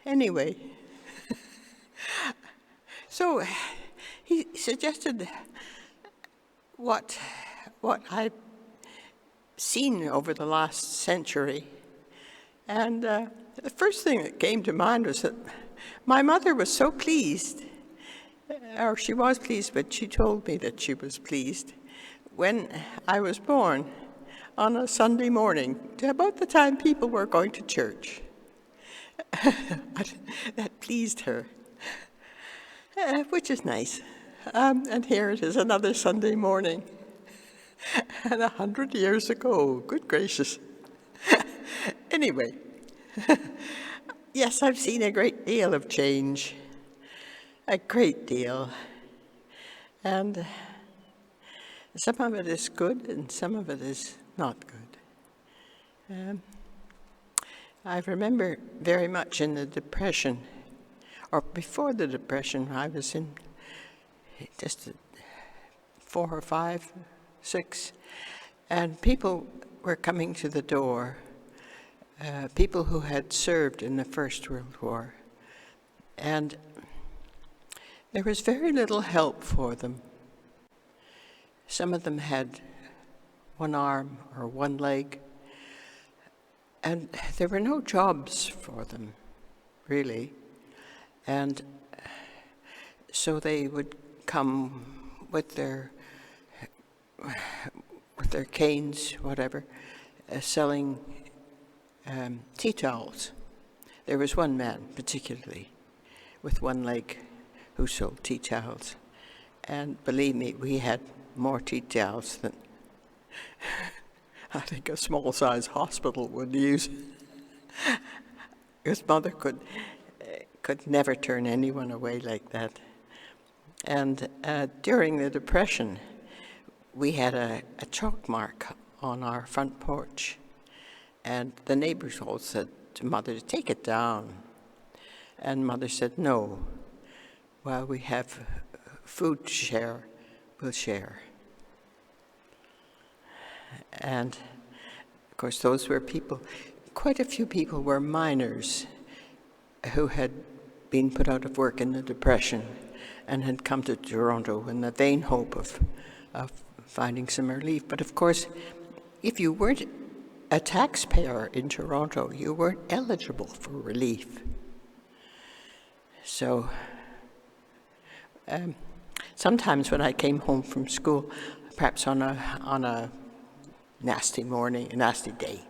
Anyway, so he suggested what I've seen over the last century. And the first thing that came to mind was that my mother was so pleased, or she was pleased, but she told me that she was pleased when I was born on a Sunday morning, to about the time people were going to church. That pleased her, which is nice. And here it is, another Sunday morning. And 100 years ago, good gracious. Anyway, yes, I've seen a great deal of change, a great deal. And some of it is good and some of it is not good. I remember very much in the Depression, or before the Depression, I was in just 4 or 5, 6, and people were coming to the door, people who had served in the First World War, and there was very little help for them. Some of them had one arm or one leg, and there were no jobs for them, really. And so they would come with their canes, whatever, selling tea towels. There was one man, particularly, with one leg, who sold tea towels. And believe me, we had more tea towels than I think a small-sized hospital would use. His mother could never turn anyone away like that. And during the Depression, we had a chalk mark on our front porch. And the neighbors all said to Mother, take it down. And Mother said, no, while we have food to share, we'll share. And, of course, those were people, quite a few people were miners who had been put out of work in the Depression and had come to Toronto in the vain hope of finding some relief. But, of course, if you weren't a taxpayer in Toronto, you weren't eligible for relief. So sometimes when I came home from school, perhaps on a nasty morning, a nasty day,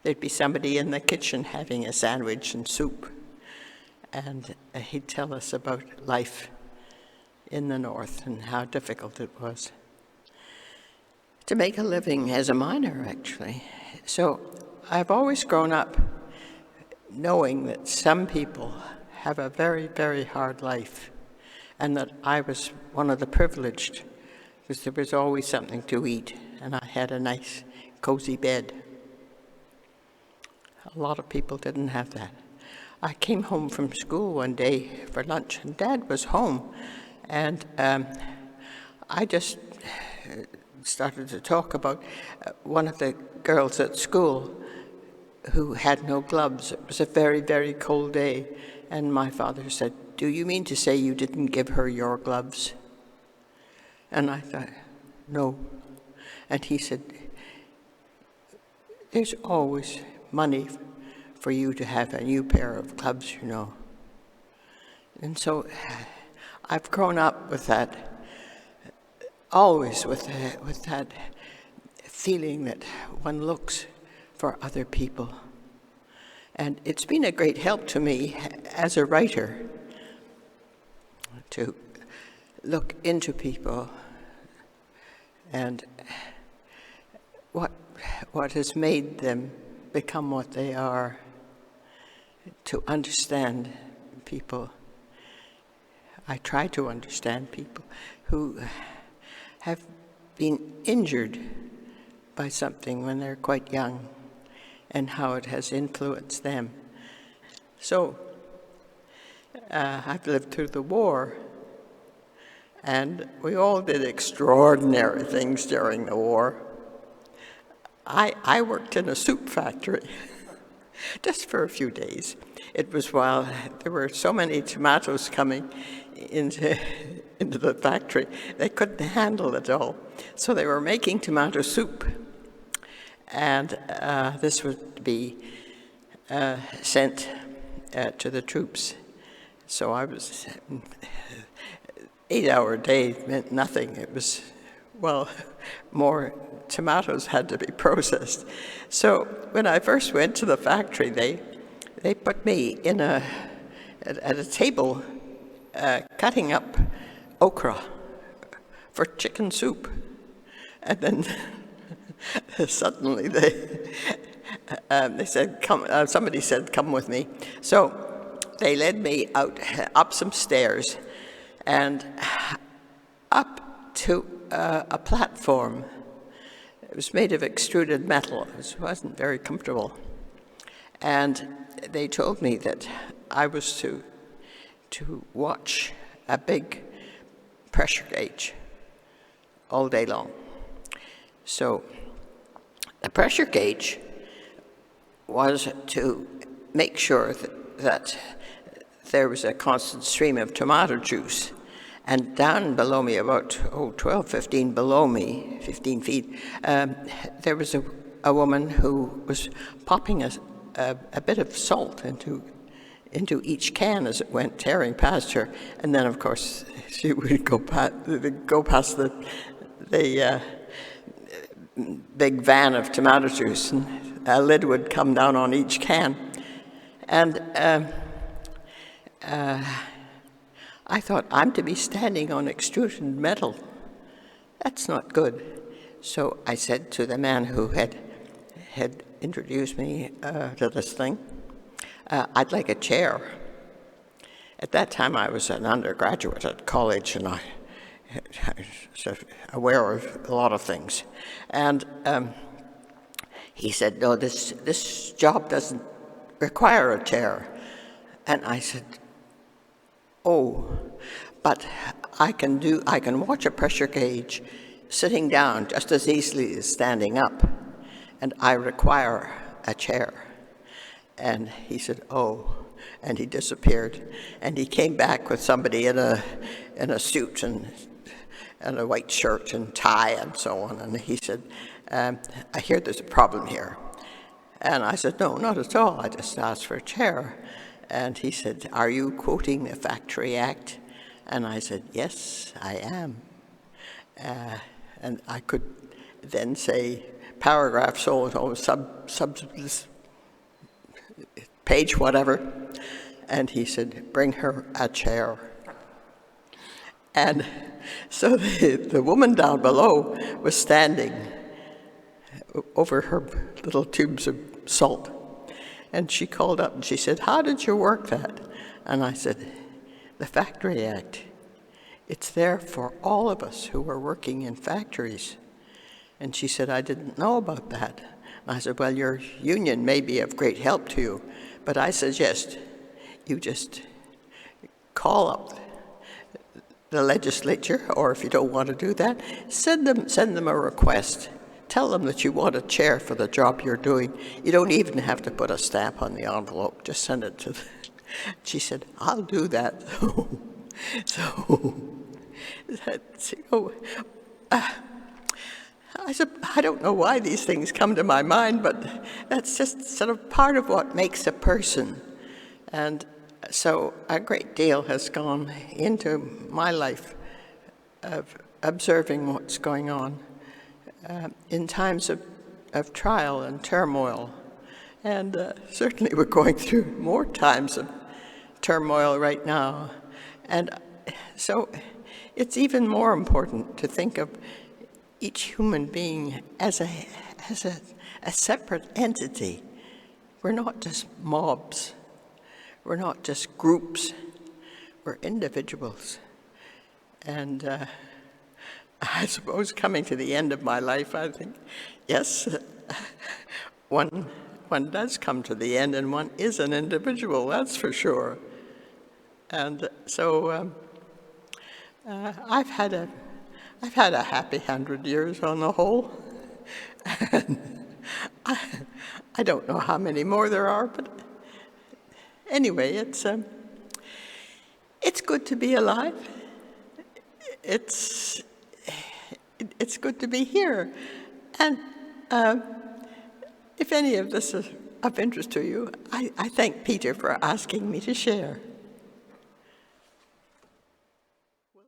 there'd be somebody in the kitchen having a sandwich and soup, and he'd tell us about life in the North and how difficult it was to make a living as a miner, actually. So I've always grown up knowing that some people have a very, very hard life, and that I was one of the privileged, because there was always something to eat, and I had a nice, cozy bed. A lot of people didn't have that. I came home from school one day for lunch, and Dad was home, and I just started to talk about one of the girls at school who had no gloves. It was a very, very cold day, and my father said, do you mean to say you didn't give her your gloves? And I thought, no. And he said, there's always money for you to have a new pair of gloves, you know. And so I've grown up with that, always with that feeling that one looks for other people. And it's been a great help to me as a writer to look into people and what has made them become what they are, to understand people. I try to understand people who have been injured by something when they're quite young and how it has influenced them. So I've lived through the war, and we all did extraordinary things during the war. I worked in a soup factory, just for a few days. It was while there were so many tomatoes coming into, into the factory, they couldn't handle it all. So they were making tomato soup. And this would be sent to the troops. So I was, 8-hour day meant nothing. It was, well, more tomatoes had to be processed. So when I first went to the factory, they put me in at a table cutting up okra for chicken soup. And then suddenly they said, "Come." Somebody said, "Come with me." So they led me out, up some stairs, and up to a platform. It was made of extruded metal. It wasn't very comfortable. And they told me that I was to watch a big pressure gauge all day long. So the pressure gauge was to make sure that there was a constant stream of tomato juice. And down below me, about 12, 15 below me, 15 feet, there was a woman who was popping a bit of salt into each can as it went tearing past her. And then, of course, she would go past the big van of tomato juice, and a lid would come down on each can. And I thought, I'm to be standing on extruded metal. That's not good. So I said to the man who had introduced me to this thing, I'd like a chair. At that time, I was an undergraduate at college, and I was aware of a lot of things. And he said, "No, this job doesn't require a chair." And I said, "Oh, but I can watch a pressure gauge sitting down just as easily as standing up, and I require a chair." And he said, "Oh," and he disappeared. And he came back with somebody in a suit and a white shirt and tie and so on. And he said, "I hear there's a problem here." And I said, "No, not at all. I just asked for a chair." And he said, "Are you quoting the Factory Act?" And I said, "Yes, I am." And I could then say, paragraph so-and-so, sub page whatever. And he said, "Bring her a chair." And so the woman down below was standing over her little tubes of salt. And she called up and she said, "How did you work that?" And I said, "The Factory Act. It's there for all of us who are working in factories." And she said, "I didn't know about that." And I said, "Well, your union may be of great help to you, but I suggest you just call up the legislature, or if you don't want to do that, send them a request. Tell them that you want a chair for the job you're doing. You don't even have to put a stamp on the envelope. Just send it to them." She said, "I'll do that." I don't know why these things come to my mind, but that's just sort of part of what makes a person. And so a great deal has gone into my life of observing what's going on in times of trial and turmoil. And certainly we're going through more times of turmoil right now. And so it's even more important to think of each human being as a separate entity. We're not just mobs. We're not just groups. We're individuals. And I suppose coming to the end of my life, I think, yes, one does come to the end, and one is an individual, that's for sure. And so I've had a happy 100 years on the whole. And I I don't know how many more there are, but anyway, it's good to be alive. It's good to be here. And if any of this is of interest to you, I thank Peter for asking me to share.